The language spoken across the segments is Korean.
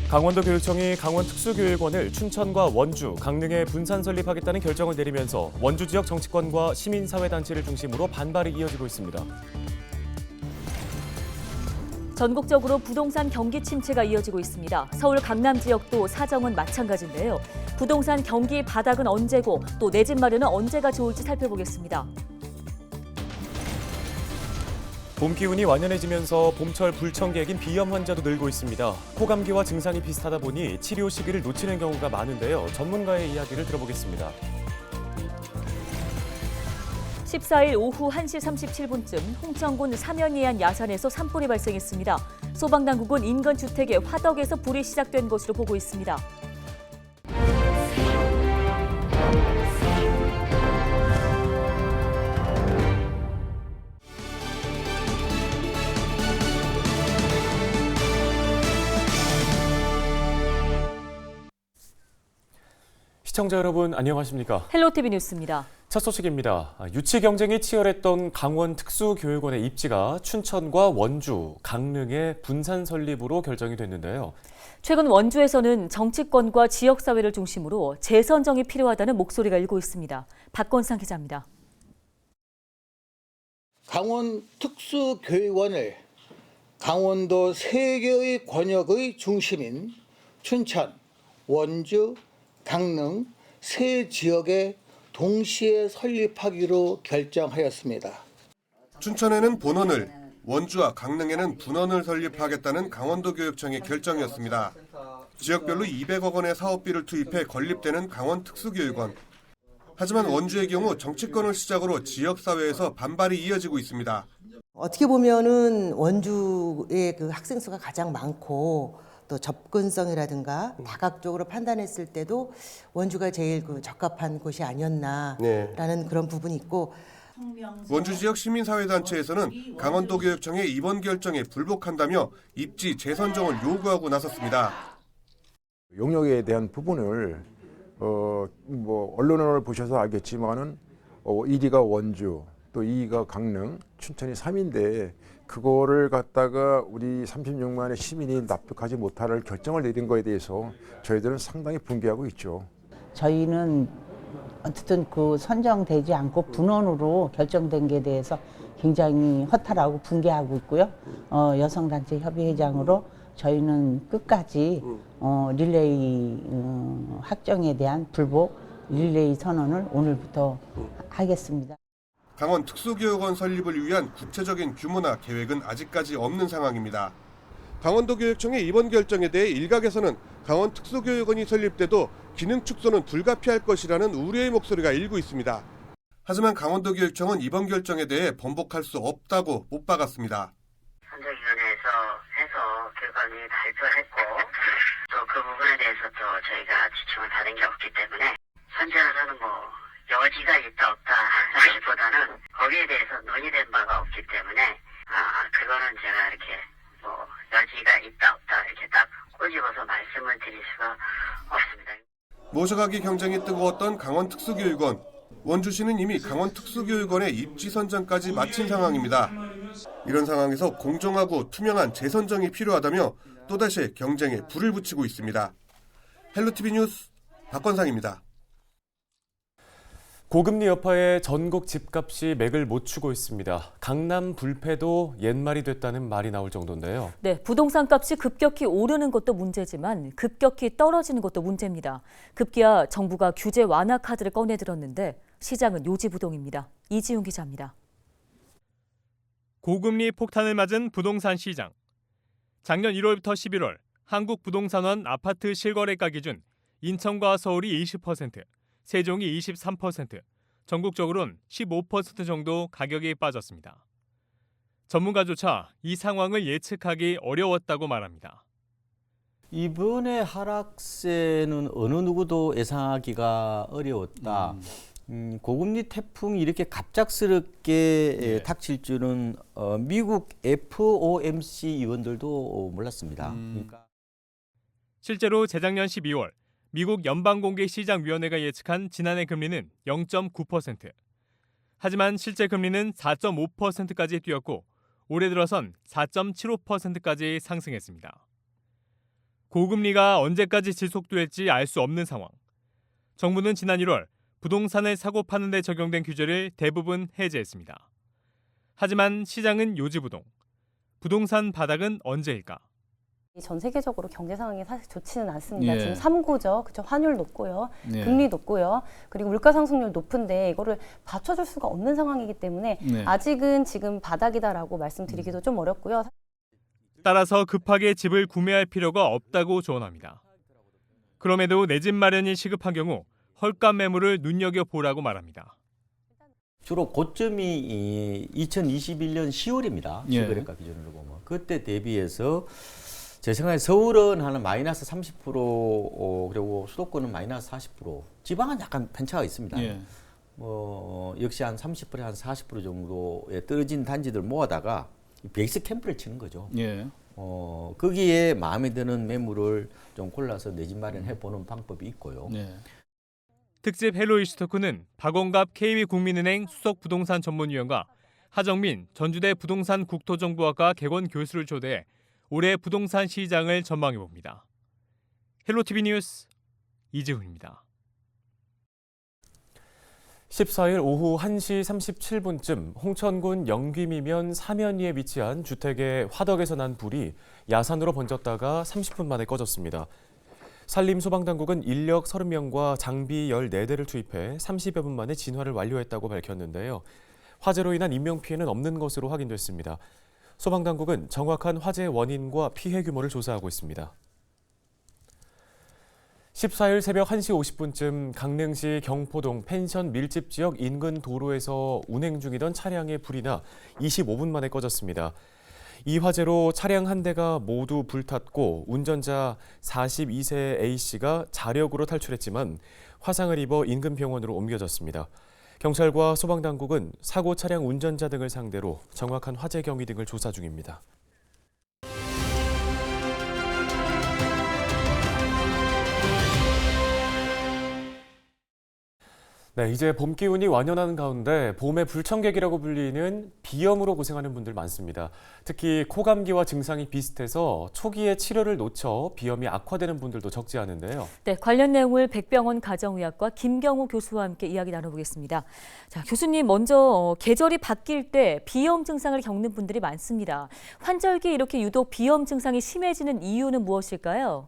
강원도교육청이 강원특수교육원을 춘천과 원주, 강릉에 분산 설립하겠다는 결정을 내리면서 원주 지역 정치권과 시민사회단체를 중심으로 반발이 이어지고 있습니다. 전국적으로 부동산 경기 침체가 이어지고 있습니다. 서울 강남 지역도 사정은 마찬가지인데요. 부동산 경기 바닥은 언제고 또 내 집 마련은 언제가 좋을지 살펴보겠습니다. 봄 기운이 완연해지면서 봄철 불청객인 비염 환자도 늘고 있습니다. 코감기와 증상이 비슷하다 보니 치료 시기를 놓치는 경우가 많은데요. 전문가의 이야기를 들어보겠습니다. 14일 오후 1시 37분쯤 홍천군 사면이안 야산에서 산불이 발생했습니다. 소방당국은 인근 주택의 화덕에서 불이 시작된 것으로 보고 있습니다. 시청자 여러분 안녕하십니까? 헬로티비 뉴스입니다. 첫 소식입니다. 유치 경쟁이 치열했던 강원특수교육원의 입지가 춘천과 원주, 강릉의 분산 설립으로 결정이 됐는데요. 최근 원주에서는 정치권과 지역사회를 중심으로 재선정이 필요하다는 목소리가 일고 있습니다. 박건상 기자입니다. 강원특수교육원을 강원도 3개의 권역의 중심인 춘천, 원주, 강릉 세 지역에 동시에 설립하기로 결정하였습니다. 춘천에는 본원을, 원주와 강릉에는 분원을 설립하겠다는 강원도교육청의 결정이었습니다. 지역별로 200억 원의 사업비를 투입해 건립되는 강원특수교육원. 하지만 원주의 경우 정치권을 시작으로 지역사회에서 반발이 이어지고 있습니다. 어떻게 보면은 원주의 그 학생 수가 가장 많고 또 접근성이라든가 다각적으로 판단했을 때도 원주가 제일 그 적합한 곳이 아니었나라는 그런 부분이 있고, 원주 지역 시민사회단체에서는 강원도교육청의 이번 결정에 불복한다며 입지 재선정을 요구하고 나섰습니다. 용역에 대한 부분을 언론을 보셔서 알겠지만은 1위가 원주, 또 2위가 강릉, 춘천이 3위인데 그거를 갖다가 우리 36만의 시민이 납득하지 못할 결정을 내린 거에 대해서 저희들은 상당히 분개하고 있죠. 저희는 어쨌든 그 선정되지 않고 분원으로 결정된 게 대해서 굉장히 허탈하고 분개하고 있고요. 여성단체 협의회장으로 저희는 끝까지 릴레이 확정에 대한 불복 릴레이 선언을 오늘부터 하겠습니다. 강원 특수교육원 설립을 위한 구체적인 규모나 계획은 아직까지 없는 상황입니다. 강원도교육청의 이번 결정에 대해 일각에서는 강원 특수교육원이 설립돼도 기능 축소는 불가피할 것이라는 우려의 목소리가 일고 있습니다. 하지만 강원도교육청은 이번 결정에 대해 번복할 수 없다고 못 박았습니다. 선정위원회에서 해서 교육원이 발표했고 또 그 부분에 대해서 또 저희가 지침을 받은 게 없기 때문에 현재로서는 여지가 있다 없다라기보다는 거기에 대해서 논의된 바가 없기 때문에 그거는 제가 이렇게 여지가 있다 없다 이렇게 딱 꼬집어서 말씀을 드릴 수가 없습니다. 모셔가기 경쟁이 뜨거웠던 강원특수교육원. 원주시는 이미 강원특수교육원의 입지 선정까지 마친 상황입니다. 이런 상황에서 공정하고 투명한 재선정이 필요하다며 또다시 경쟁에 불을 붙이고 있습니다. 헬로티비 뉴스 박건상입니다. 고금리 여파에 전국 집값이 맥을 못 추고 있습니다. 강남 불패도 옛말이 됐다는 말이 나올 정도인데요. 네, 부동산 값이 급격히 오르는 것도 문제지만 급격히 떨어지는 것도 문제입니다. 급기야 정부가 규제 완화 카드를 꺼내들었는데 시장은 요지부동입니다. 이지훈 기자입니다. 고금리 폭탄을 맞은 부동산 시장. 작년 1월부터 11월 한국부동산원 아파트 실거래가 기준 인천과 서울이 20%, 세종이 23%, 전국적으로는 15% 정도 가격이 빠졌습니다. 전문가조차 이 상황을 예측하기 어려웠다고 말합니다. 이번에 하락세는 어느 누구도 예상하기가 어려웠다. 고금리 태풍이 이렇게 갑작스럽게 닥칠 줄은 미국 FOMC 위원들도 몰랐습니다. 그러니까. 실제로 재작년 12월 미국 연방공개시장위원회가 예측한 지난해 금리는 0.9%. 하지만 실제 금리는 4.5%까지 뛰었고 올해 들어선 4.75%까지 상승했습니다. 고금리가 언제까지 지속될지 알 수 없는 상황. 정부는 지난 1월 부동산을 사고 파는 데 적용된 규제를 대부분 해제했습니다. 하지만 시장은 요지부동. 부동산 바닥은 언제일까? 전 세계적으로 경제 상황이 사실 좋지는 않습니다. 예. 지금 3구죠. 그쵸? 환율 높고요. 예. 금리 높고요. 그리고 물가 상승률 높은데 이거를 받쳐줄 수가 없는 상황이기 때문에 네. 아직은 지금 바닥이다라고 말씀드리기도 좀 어렵고요. 따라서 급하게 집을 구매할 필요가 없다고 조언합니다. 그럼에도 내 집 마련이 시급한 경우 헐값 매물을 눈여겨보라고 말합니다. 주로 고점이 2021년 10월입니다. 예. 실거래가 기준으로 보면. 그때 대비해서 제 생각에 서울은 한 마이너스 30%, 그리고 수도권은 마이너스 40%, 지방은 약간 편차가 있습니다. 예. 역시 한 30%, 한 40% 정도의 떨어진 단지들 모아다가 베이스 캠프를 치는 거죠. 예. 거기에 마음에 드는 매물을 좀 골라서 내 집 마련해 보는 방법이 있고요. 예. 특집 헬로 이슈 토크는 박원갑 KB국민은행 수석부동산 전문위원과 하정민 전주대 부동산 국토정보학과 개건 교수를 초대해 올해 부동산 시장을 전망해봅니다. 헬로티비 뉴스 이지훈입니다. 14일 오후 1시 37분쯤 홍천군 영귀미면 사면리에 위치한 주택의 화덕에서 난 불이 야산으로 번졌다가 30분 만에 꺼졌습니다. 산림소방당국은 인력 30명과 장비 14대를 투입해 30여 분 만에 진화를 완료했다고 밝혔는데요. 화재로 인한 인명피해는 없는 것으로 확인됐습니다. 소방당국은 정확한 화재 원인과 피해 규모를 조사하고 있습니다. 14일 새벽 1시 50분쯤 강릉시 경포동 펜션 밀집 지역 인근 도로에서 운행 중이던 차량에 불이 나 25분 만에 꺼졌습니다. 이 화재로 차량 한 대가 모두 불탔고 운전자 42세 A씨가 자력으로 탈출했지만 화상을 입어 인근 병원으로 옮겨졌습니다. 경찰과 소방당국은 사고 차량 운전자 등을 상대로 정확한 화재 경위 등을 조사 중입니다. 네, 이제 봄 기운이 완연한 가운데 봄의 불청객이라고 불리는 비염으로 고생하는 분들 많습니다. 특히 코감기와 증상이 비슷해서 초기에 치료를 놓쳐 비염이 악화되는 분들도 적지 않은데요. 네, 관련 내용을 백병원 가정의학과 김경우 교수와 함께 이야기 나눠보겠습니다. 자, 교수님 먼저 계절이 바뀔 때 비염 증상을 겪는 분들이 많습니다. 환절기에 이렇게 유독 비염 증상이 심해지는 이유는 무엇일까요?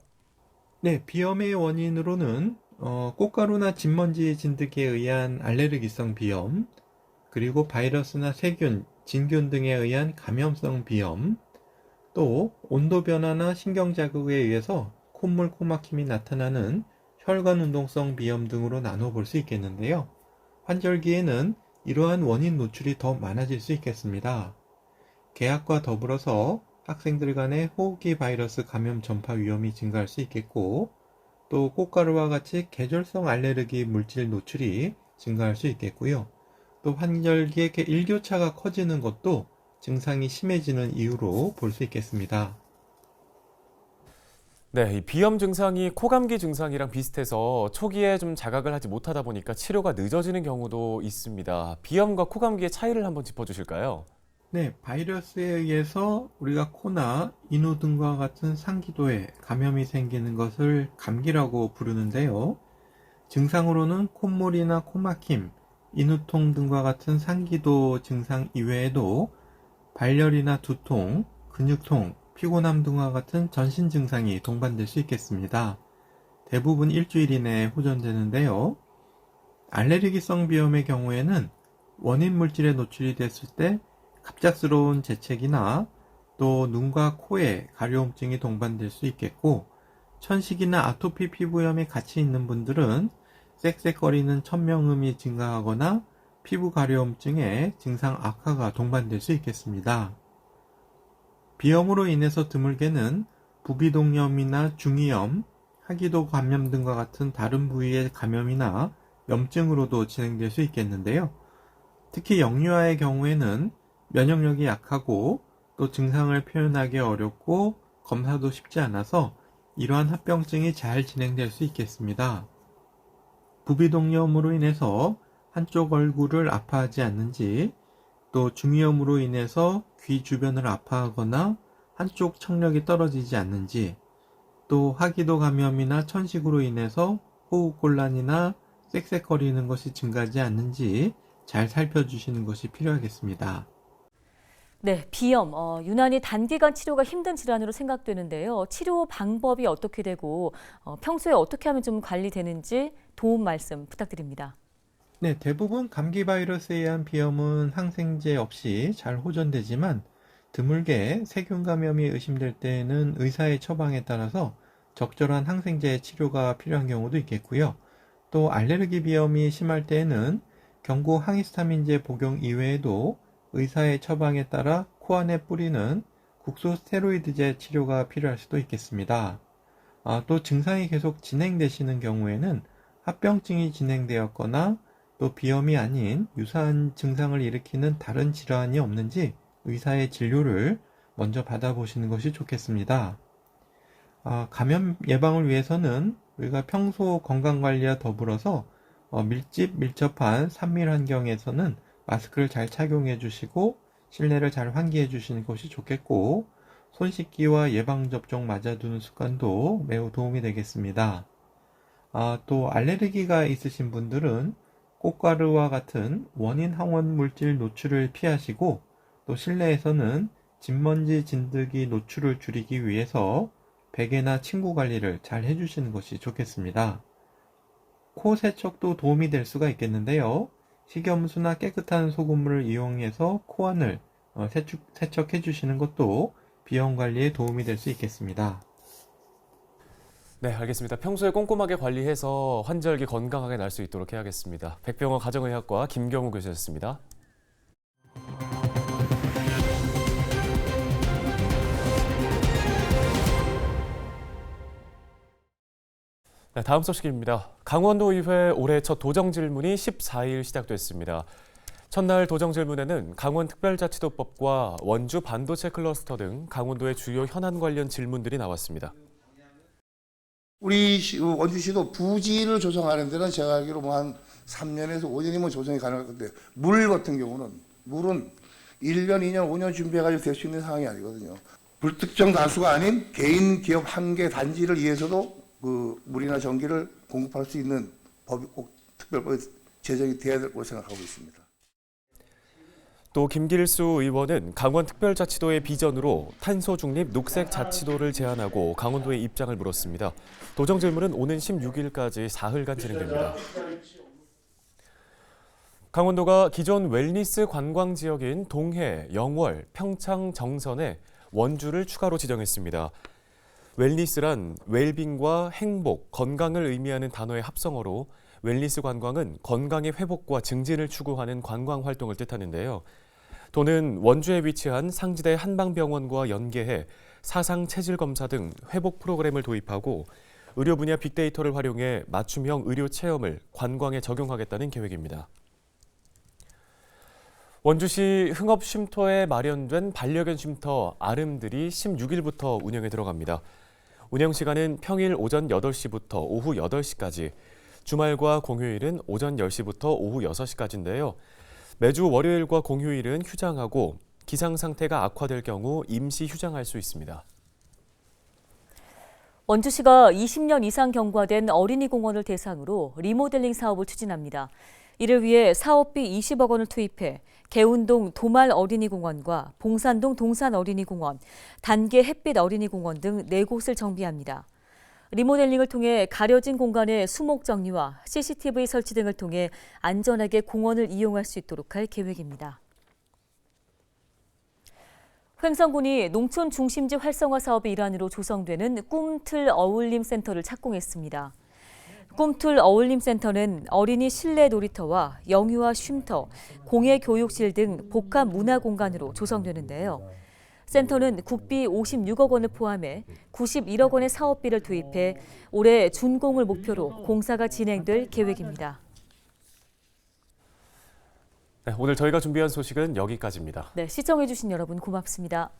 네, 비염의 원인으로는 꽃가루나 진먼지 진드기에 의한 알레르기성 비염, 그리고 바이러스나 세균, 진균 등에 의한 감염성 비염, 또 온도 변화나 신경 자극에 의해서 콧물, 코막힘이 나타나는 혈관 운동성 비염 등으로 나눠볼 수 있겠는데요. 환절기에는 이러한 원인 노출이 더 많아질 수 있겠습니다. 개학과 더불어서 학생들 간의 호흡기 바이러스 감염 전파 위험이 증가할 수 있겠고, 또 꽃가루와 같이 계절성 알레르기 물질 노출이 증가할 수 있겠고요. 또 환절기에 일교차가 커지는 것도 증상이 심해지는 이유로 볼 수 있겠습니다. 네, 이 비염 증상이 코감기 증상이랑 비슷해서 초기에 좀 자각을 하지 못하다 보니까 치료가 늦어지는 경우도 있습니다. 비염과 코감기의 차이를 한번 짚어주실까요? 네, 바이러스에 의해서 우리가 코나 인후 등과 같은 상기도에 감염이 생기는 것을 감기라고 부르는데요. 증상으로는 콧물이나 코막힘, 인후통 등과 같은 상기도 증상 이외에도 발열이나 두통, 근육통, 피곤함 등과 같은 전신 증상이 동반될 수 있겠습니다. 대부분 일주일 이내에 호전되는데요. 알레르기성 비염의 경우에는 원인 물질에 노출이 됐을 때 갑작스러운 재채기나 또 눈과 코에 가려움증이 동반될 수 있겠고, 천식이나 아토피 피부염이 같이 있는 분들은 쌕쌕거리는 천명음이 증가하거나 피부 가려움증에 증상 악화가 동반될 수 있겠습니다. 비염으로 인해서 드물게는 부비동염이나 중이염, 하기도 감염 등과 같은 다른 부위의 감염이나 염증으로도 진행될 수 있겠는데요. 특히 영유아의 경우에는 면역력이 약하고 또 증상을 표현하기 어렵고 검사도 쉽지 않아서 이러한 합병증이 잘 진행될 수 있겠습니다. 부비동염으로 인해서 한쪽 얼굴을 아파하지 않는지, 또 중이염으로 인해서 귀 주변을 아파하거나 한쪽 청력이 떨어지지 않는지, 또 하기도 감염이나 천식으로 인해서 호흡곤란이나 쌕쌕거리는 것이 증가하지 않는지 잘 살펴주시는 것이 필요하겠습니다. 네, 비염, 유난히 단기간 치료가 힘든 질환으로 생각되는데요. 치료 방법이 어떻게 되고 평소에 어떻게 하면 좀 관리되는지 도움 말씀 부탁드립니다. 네, 대부분 감기 바이러스에 의한 비염은 항생제 없이 잘 호전되지만 드물게 세균 감염이 의심될 때에는 의사의 처방에 따라서 적절한 항생제 치료가 필요한 경우도 있겠고요. 또 알레르기 비염이 심할 때에는 경구 항히스타민제 복용 이외에도 의사의 처방에 따라 코 안에 뿌리는 국소 스테로이드제 치료가 필요할 수도 있겠습니다. 또 증상이 계속 진행되시는 경우에는 합병증이 진행되었거나 또 비염이 아닌 유사한 증상을 일으키는 다른 질환이 없는지 의사의 진료를 먼저 받아보시는 것이 좋겠습니다. 감염 예방을 위해서는 우리가 평소 건강관리와 더불어서 밀접한 산밀 환경에서는 마스크를 잘 착용해 주시고 실내를 잘 환기해 주시는 것이 좋겠고, 손 씻기와 예방접종 맞아두는 습관도 매우 도움이 되겠습니다. 또 알레르기가 있으신 분들은 꽃가루와 같은 원인 항원 물질 노출을 피하시고, 또 실내에서는 진먼지 진드기 노출을 줄이기 위해서 베개나 침구 관리를 잘 해주시는 것이 좋겠습니다. 코 세척도 도움이 될 수가 있겠는데요. 식염수나 깨끗한 소금물을 이용해서 코 안을 세척해 주시는 것도 비염 관리에 도움이 될 수 있겠습니다. 네, 알겠습니다. 평소에 꼼꼼하게 관리해서 환절기 건강하게 날 수 있도록 해야겠습니다. 백병원 가정의학과 김경우 교수였습니다. 네, 다음 소식입니다. 강원도의회 올해 첫 도정질문이 14일 시작됐습니다. 첫날 도정질문에는 강원특별자치도법과 원주 반도체 클러스터 등 강원도의 주요 현안 관련 질문들이 나왔습니다. 우리 원주시도 부지를 조성하는 데는 제가 알기로 뭐 한 3년에서 5년이면 조성이 가능할 건데, 물 같은 경우는 물은 1년, 2년, 5년 준비해가지고 될 수 있는 상황이 아니거든요. 불특정 다수가 아닌 개인 기업 한 개 단지를 위해서도 그 물이나 전기를 공급할 수 있는 법이 꼭 특별법이 제정이 돼야 될 거라고 생각하고 있습니다. 또 김길수 의원은 강원특별자치도의 비전으로 탄소 중립 녹색 자치도를 제안하고 강원도의 입장을 물었습니다. 도정 질문은 오는 16일까지 사흘간 진행됩니다. 강원도가 기존 웰니스 관광 지역인 동해, 영월, 평창, 정선에 원주를 추가로 지정했습니다. 웰니스란 웰빙과 행복, 건강을 의미하는 단어의 합성어로 웰니스 관광은 건강의 회복과 증진을 추구하는 관광 활동을 뜻하는데요. 도는 원주에 위치한 상지대 한방병원과 연계해 사상 체질 검사 등 회복 프로그램을 도입하고 의료 분야 빅데이터를 활용해 맞춤형 의료 체험을 관광에 적용하겠다는 계획입니다. 원주시 흥업쉼터에 마련된 반려견 쉼터 아름들이 16일부터 운영에 들어갑니다. 운영 시간은 평일 오전 8시부터 오후 8시까지, 주말과 공휴일은 오전 10시부터 오후 6시까지인데요. 매주 월요일과 공휴일은 휴장하고 기상 상태가 악화될 경우 임시 휴장할 수 있습니다. 원주시가 20년 이상 경과된 어린이 공원을 대상으로 리모델링 사업을 추진합니다. 이를 위해 사업비 20억 원을 투입해 개운동 도말 어린이공원과 봉산동 동산 어린이공원, 단계 햇빛 어린이공원 등 4곳을 정비합니다. 리모델링을 통해 가려진 공간의 수목 정리와 CCTV 설치 등을 통해 안전하게 공원을 이용할 수 있도록 할 계획입니다. 횡성군이 농촌 중심지 활성화 사업의 일환으로 조성되는 꿈틀 어울림센터를 착공했습니다. 꿈틀 어울림센터는 어린이 실내 놀이터와 영유아 쉼터, 공예교육실 등 복합 문화공간으로 조성되는데요. 센터는 국비 56억 원을 포함해 91억 원의 사업비를 투입해 올해 준공을 목표로 공사가 진행될 계획입니다. 네, 오늘 저희가 준비한 소식은 여기까지입니다. 네, 시청해주신 여러분 고맙습니다.